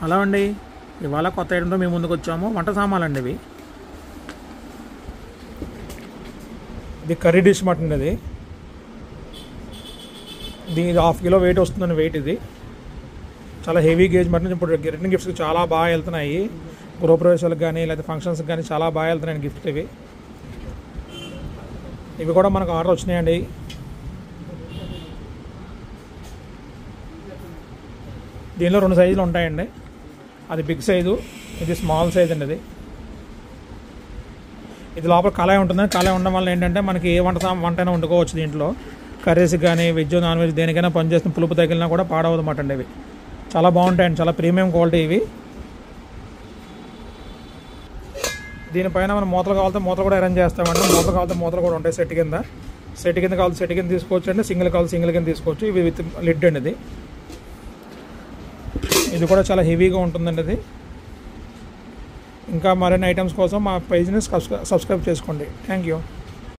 Hello అండి, ఇవాళ కొత్త ఐటెంతో మేము ముందుకు వచ్చాము. వంట సామాన్లు అండి ఇవి. ఇది కర్రీ డిష్ మటన్. ఇది 1/2 కిలో వెయిట్ వస్తుందని వెయిట్. ఇది చాలా హెవీ గేజ్ మటన్. ఇప్పుడు రిటర్న్ గిఫ్ట్స్కి చాలా బాగా వెళ్తున్నాయి. గృహప్రవేశాలకు కానీ లేదా ఫంక్షన్స్కి కానీ చాలా బాగా వెళ్తున్నాయి గిఫ్ట్. ఇవి కూడా మనకు ఆర్డర్ వచ్చినాయండి. దీనిలో 2 సైజులు ఉంటాయండి. అది బిగ్ సైజు, ఇది స్మాల్ సైజ్ అండి. ఇది లోపల కళాయి ఉంటుందని, కళాయి ఉండడం వల్ల ఏంటంటే మనకి ఏ వంట అయినా వండుకోవచ్చు. దీంట్లో కర్రీస్ కానీ వెజ్ నాన్ వెజ్ దేనికైనా పనిచేస్తున్న పులుపు తగిలినా కూడా పాడవదన్నమాట అండి. ఇవి చాలా బాగుంటాయండి, చాలా ప్రీమియం క్వాలిటీ ఇవి. దీనిపైన మనం మూతలు కావాలంటే మూతలు కూడా అరేంజ్ చేస్తామండి. మూతలు కావాలంటే మూతలు కూడా ఉంటాయి. సెట్ కింద కావాలి సెట్ కింద తీసుకోవచ్చు అండి. సింగిల్ కావాలి సింగిల్ కింద తీసుకోవచ్చు. ఇవి విత్ లిడ్ అండి. ఇది కూడా చాలా హెవీగా ఉంటుందండి. ఇంకా మరిన్ని ఐటమ్స్ కోసం మా పేజ్ని సబ్స్క్రైబ్ చేసుకోండి. Thank you.